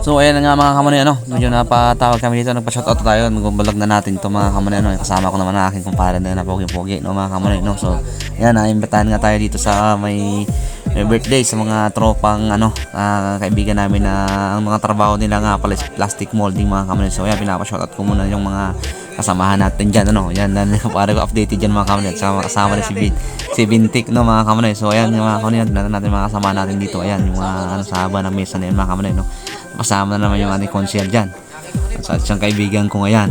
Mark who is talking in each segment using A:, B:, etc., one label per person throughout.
A: So ayan na nga mga kamanay, medyo napatawag kami dito, nagpa-shoutout tayo, magbablog na natin to mga kamanay, kasama ko naman ang aking kumpare na pogi-pogi, mga kamanay, so ayan, naimbitahan nga tayo dito sa may birthday sa mga tropang kaibigan namin na ang mga trabaho nila nga pala plastic molding mga kamanay. So ayan, pinapa-shoutout ko muna yung mga kasamahan natin dyan, yan, para ko updated dyan mga kamanay, kasama rin si Bintik, mga kamanay. So ayan mga kamanay, natin mga kasamahan natin dito, ayan, yung sa haba ng mesa na yun mga kamanay, kasama na naman yung ating concierge dyan at siyang kaibigan ko ngayon,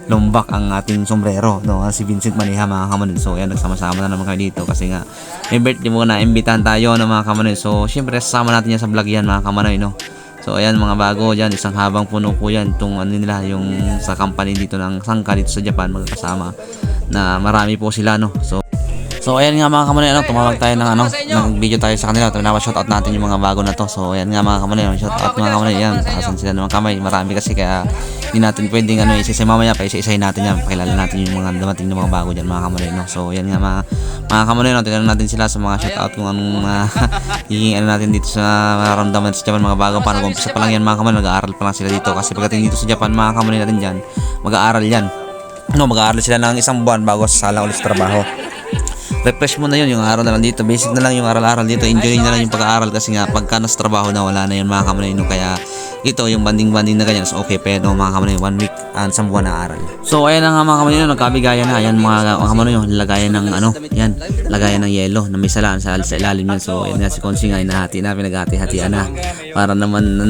A: lumbak ang ating sombrero, si Vincent Maniha mga kamanay. So ayan, nagsama-sama na naman kami dito kasi nga may birthday mo na, imbitahan tayo mga kamanay. So syempre sasama natin yan sa vlog yan mga kamanay, So ayan mga bago dyan, isang habang puno po yan itong nila, yung sa company dito ng Sangka dito sa Japan, magkasama na marami po sila, So ayan nga mga kamanay, tumawag tayo ng video tayo sa kanila, shoutout natin yung mga bago na to. So ayan nga mga kamanay, shoutout mga kamanay, yan, taasan sila ng kamay, marami kasi kaya hindi natin pwedeng isa-isa mamaya, pa isa-isahin natin yan, pakilala natin yung mga dumating ng mga bago dyan mga kamanay, So ayan nga mga kamanay, tinanong natin sila sa mga shoutout kung anong hihingin natin dito sa mararamdaman sa Japan mga bago, paano umpisa pa lang yan mga kamanay, mag-aaral pa lang sila dito kasi pagdating dito sa Japan mga kamanay natin dyan, mag-aaral yan, mag-aaral sila ng isang buwan bago sasalang ulit sa trabaho. Refresh mo na yun, yung araw na lang dito, basic na lang yung aral-aral dito, enjoy na lang yung pag-aaral kasi nga pagka nasa trabaho na wala na yun mga kamanay, kaya ito yung banding-banding na ganyan, so okay, pero mga kamanay 1 week and isang buwan na aral. So ayan na nga mga kamanay, nagkabigayan na, ayan mga kamanay, lagayan ng yan, lagayan ng yelo na may salaan sa ilalim yan. So ayan nga si Konsi nga, inahati na, pinaghati-hatian na para naman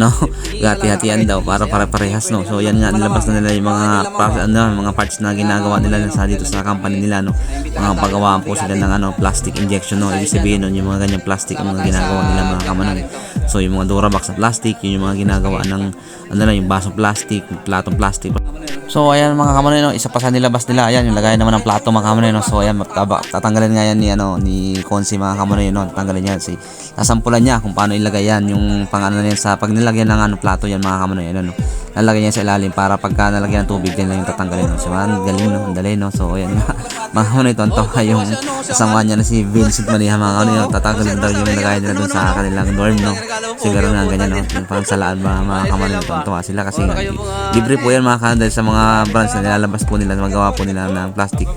A: hati-hatian daw para parehas, So ayan nga, nilabas na nila yung mga parts na ginagawa nila sa dito sa company nila, mga pagawaan po sila ng plastic injection, ibig sabihin yung mga ganyang plastic ang mga ginagawa nila mga kamanay. So yung mga Durabox na plastic, yung mga ginagawa ng yung basong plastic, platong plastic. So ayan mga kamanay, isa pa sa nilabas nila, ayan yung lagayan naman ng plato mga kamanay, So ayan, tatanggalin nga yan ni Konsi mga kamanay, tatanggalin yan, sasampulan niya kung paano ilagay yan, yung yan sa pag nilagyan ng plato yan mga kamanay, lalagyan niya sa ilalim para pagka nalagyan ng tubig yan lang yung tatanggalin, So galing, dali, So ayan nga mga kamanay, tontawa yung kasama niya na si Vincent Maniha mga kamanay, tatanggalin daw yung lagayan nila dun sa kanilang dorm, siguro nga ganyan, yung pangsalaan mga kamanay, tontawa sila kasi libre po yan mga kamanay sa mga brands na nilalabas po nila, magawa po nila ng plastic.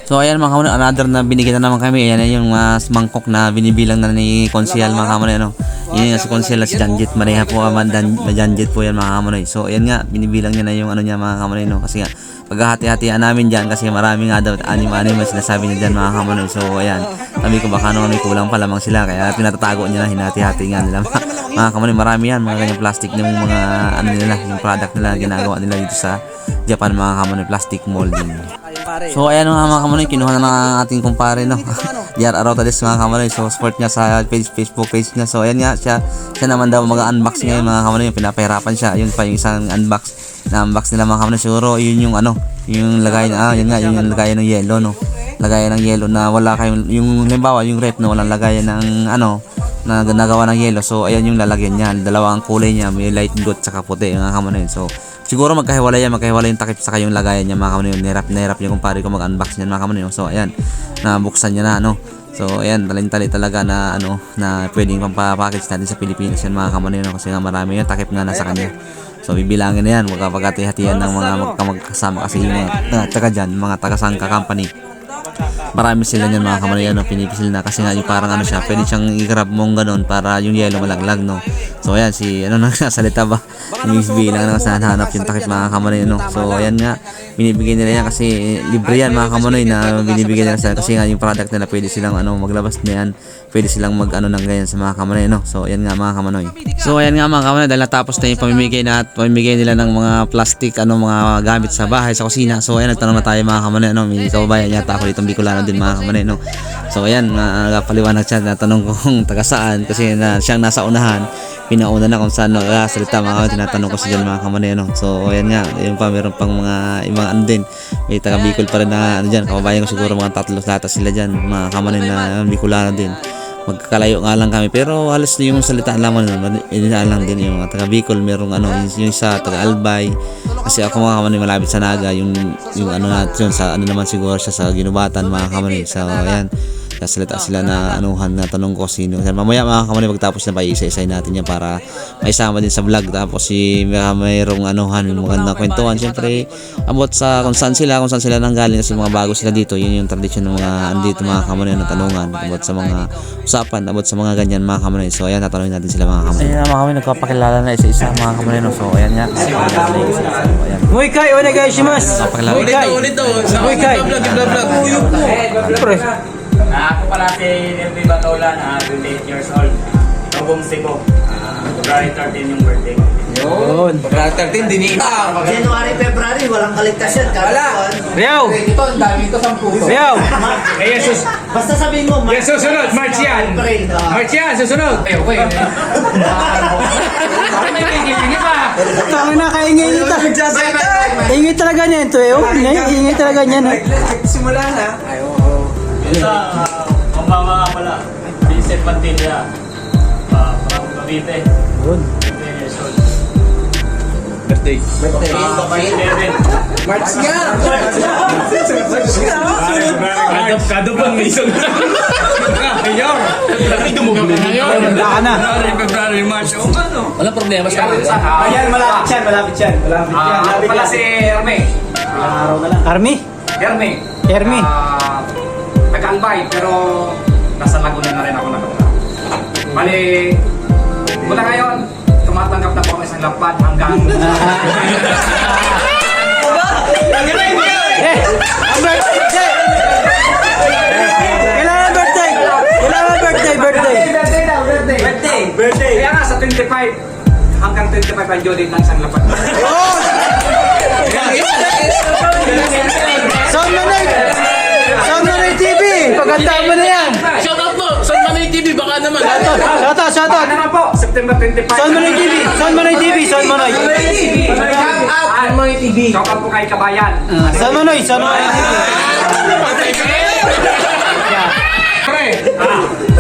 A: So ayan mga kamanay, another na binigyan na naman kami, ayan yung mangkok na binibilang na ni Konsyal mga kamanay, Yun yung si Konsyal si Janjit Maniha po, Janjit po yan mga kamanay. So ayan nga, binibilang niya na yung niya mga kamanay, kasi nga paghahati-hatian namin dyan kasi marami nga daw anim-anim na sinasabi niya dyan mga kamanay. So ayan, sabi ko baka may kulang pa lamang sila kaya pinatatago niya na, hinati-hati nga nila mga kamanay. Marami yan, mga ganyang plastic ng mga nila, yung product nila ginagawa nila dito sa Japan mga kamanay, plastic molding. So ayan mga kamanay, kinuha na ng ating kumpare, JR Arotales mga kamanay. So support niya sa Facebook page niya. So ayan nga, siya naman daw mag-unbox ngayon mga kamanay, pinapahirapan siya. Yun pa yung isang unbox nila mga kamanay. Siguro yun yung yung lagay yun nga, yung lagay ng yelo, lagayan ng yelo na wala kayong, yung halimbawa yung rep na walang lagayan ng na nagawa ng yelo. So ayan yung lalagyan niya, dalawang kulay niya, may light blue at saka puti mga kamanay. So siguro magkahiwalay yung takip saka yung lagayan niya mga kamanay. Nahirap yung kumpare ko mag-unbox niyan mga kamanay. So ayan, nabuksan niya na So ayan, talentali talaga na na pwedeng pampapackage natin sa Pilipinas yan mga kamanay, kasi nga marami yung takip nga nasa kanya. So bibilangin na yan, magkapagkati-hatian ng mga magkasama kasi yung mga taga dyan, mga taga-Sangka company. Marami sila niyan mga kamanay, pinipisil na kasi nga yung parang siya, pwede siyang i-grab mong ganun para yung yelo malaglag, So ayan, si nagsasalita ba, yung SB lang naman sa hanap yung takip mga kamanay, So ayan nga, binibigay nila yan kasi libre yan mga kamanay na binibigay nila sila kasi nga yung product nila pwede silang maglabas na yan, pwede silang ng ganyan sa mga kamanay, So ayan nga mga kamanay. So ayan nga mga kamanay, dahil natapos na yung pamimigay nila ng mga plastic mga gamit sa bahay, sa kusina. So ayan, nagtanong na tayo mga kamanay, may kababayan yata ako dito Bicolano din mga kamanay, So ayan, paliwanag siya, natanong ko kung taga saan kasi siyang nasa unahan, pinauna na kung saan salita mga kamanay, tinatanong ko sa dyan mga kamanay, So ayan nga, yung pa meron pang mga ibang din, may taga Bicol pa rin na dyan, kababayan ko siguro mga 3 latas sila dyan mga kamanay na Bicolano din. Magkakalayo nga lang kami pero halos yung salita lamang lang din yung mga taga Bicol, merong yung sa taga Albay kasi ako mga kamanay malapit sa Naga, yung natin sa naman siguro siya sa Ginubatan mga kamanay. So ayan, kasalita sila na anuhan na tanong ko sino. Mamaya mga kamanay pagtapos na pa isa-isay natin yan para maisama din sa vlog. Tapos mayroong anuhan, magandang kwentuhan. Siyempre about sa kung saan sila nanggaling kasi mga bago sila dito. Yun yung tradisyon ng mga andito mga kamanay na tanungan about sa mga usapan, about sa mga ganyan mga kamanay. So ayan, tatanungin natin sila mga kamanay. Ayan mga kamanay, nagpapakilala na isa-isa mga kamanay. No? So ayan nga.
B: Muy kai, onegai shimasu. Muy kai. Muy kai.
C: Ako pala si Nelby Batolan, 28 years old. Tobong Cebu. February 13 yung birthday ko.
B: Yun.
D: February 13, dinita.
E: January, February, walang kaligtasan.
D: Wala.
B: Riyaw.
D: Ito, ang dami ito, 10.
B: Riyaw.
C: Jesus!
E: Basta sabihin mo,
C: Yes, susunod! March yan!
E: April.
C: March yan! Susunod! Okay. May kikilingin pa!
B: Tama na, kaingay nito. Ingay talaga niya ito eh. Ingay talaga niya.
D: Simula na.
C: Sa mama nga pala, Vincent Mantilla. From Cavite.
B: Yun.
C: 10 years old.
D: Birthday.
C: March 11.
D: March nga.
C: Kadupang may isang Mayor!
B: Wala ka na.
C: February, March. O ano?
D: Walang problema sa akin.
B: Ayan, malapit yan.
C: Ako pala si Herme.
B: Army?
C: Herme.
B: Ermi.
C: Nag-albay, pero nasa Laguna na rin ako nakatira. Bali, mula ngayon, tumatanggap na po ako isang lapad hanggang...
B: Ang birthday! Kailangan birthday! Birthday!
C: Kaya nga sa 25, hanggang 25 ang due date ng isang lapad.
B: Sound Manoy TV! Pagandaan mo na yan!
D: Shout out mo! San Manay TV, baka naman.
B: Shout out!
C: Ano na po? September 25.
B: Sound Manoy TV! Sound Manoy TV! Sound Manoy!
D: San Manay TV.
C: Shout out po kay Kabayan.
B: Sound Manoy! Sound Manoy TV!
C: Pre,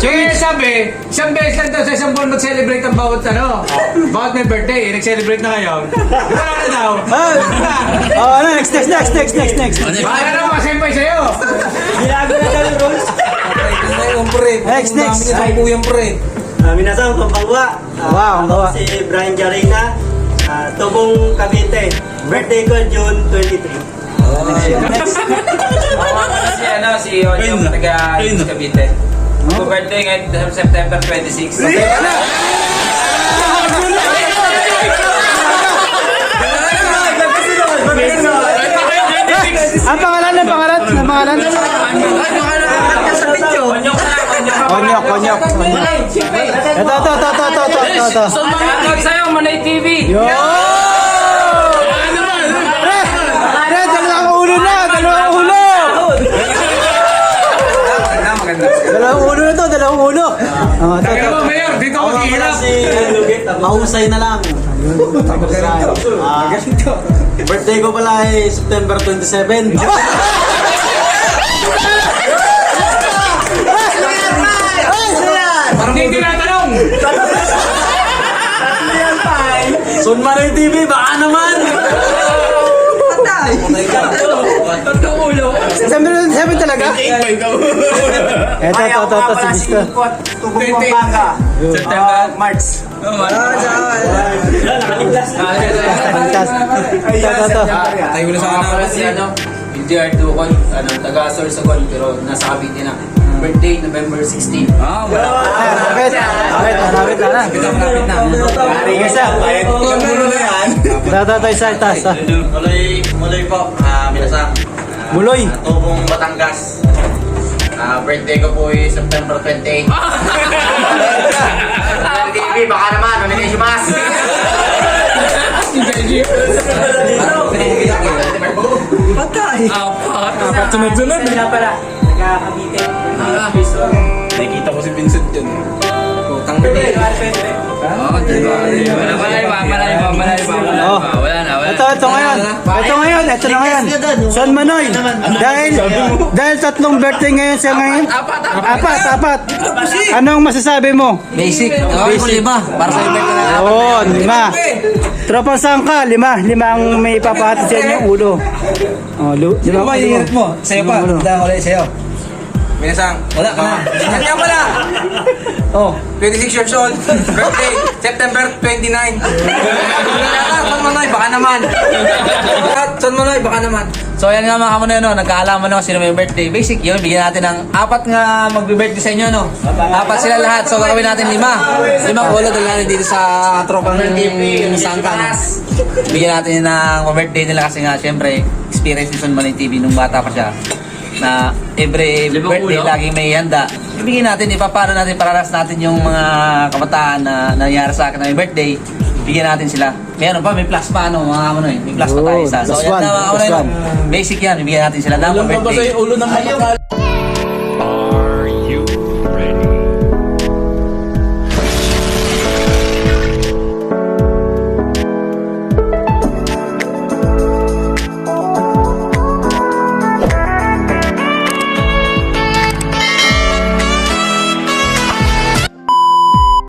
C: yung sabi, isang beses lang daw sa isang buwan mag-celebrate ang bawat may birthday, nag-celebrate na ngayon. Wala na daw.
B: Oh, next!
C: Baka na naman, sempay sa'yo.
B: Next!
D: Puyang pre.
E: Minasang Pampangwa.
B: Wow, ang gawa.
E: Si Brian Jarina, Tobong Cavite. Birthday ko June 23.
C: Si Onyong taga Cavite. Ang birthday ngayon September 26.
B: Ang pangalan? Konyok. Ito.
C: Salamat sa'yo, Manay TV.
B: Yo! Dalawang ulo na! Dalawang ulo!
C: Kaya mo, Mayor, dito ako hihirap.
E: Mahusay na lang. Birthday ko pala ay September 27.
C: Hindi tinatanong.
E: Sun Manoy TV, baka naman! Patay!
B: September 27 talaga? Ito, si Bisto.
E: Tubong Pampanga.
C: March.
B: Ito.
D: Tayo na sa
F: Para si Engineer Ducon, taga Sorsogon, pero nasa Cavite na. Birthday, November 16.
B: Malapit na. Isa. Ito, isa.
F: Muloy po, minasang.
B: Muloy.
F: Tubong Batangas. Birthday ko po ay September 28. TV, baka naman, ano nila yung mas?
E: Patay!
D: sunod-sunod.
E: Kaya pala, nagka-Cavite.
D: Nakikita ko si Vincent dyan. Utang na din.
F: Wala na.
B: Ito ngayon. Son Manoy. Dahil tatlong birthday ngayon sa ngayon. Apat. Anong masasabi mo?
F: Basic. Lima. Para sa event na.
B: Oo, 5. Tropang sangka, 5. 5 ang may papahati sa inyo ulo. Oh, 5
D: Hirap mo. Sa'yo pa.
B: Ulo.
D: Dahil ulit sa'yo. Minasang.
F: Wala ka na.
D: Kaya pala.
F: Oh.
D: 26 years old. Birthday. September 29. Son Manoy, baka naman. Son Manoy, baka naman.
A: So ayan nga mga kamonoy, no, nagkaalaman na kung sino may birthday. Basic yun, bigyan natin ng 4 nga magbe-birthday sa inyo, no. 4 sila lahat, so gagawin natin 5. 5 ulo dahil natin dito sa tropang Sangka, no. Bigyan natin ng birthday nila kasi nga, syempre, experience ni Son Manoy TV nung bata pa siya. Na every birthday, laging may handa. Ibigyan natin, ipapano natin, pararas natin yung mga kabataan na nangyari sa akin na may birthday. Bigyan natin sila. Meron pa, may plus pa, no, mga kamonoy. May plus pa tayo isa. So,
B: plus
A: yan
B: one,
A: na mga
B: plus
A: kamonoy.
B: one.
A: Basic yan, bigyan natin sila ng birthday.
D: Ulo ng mga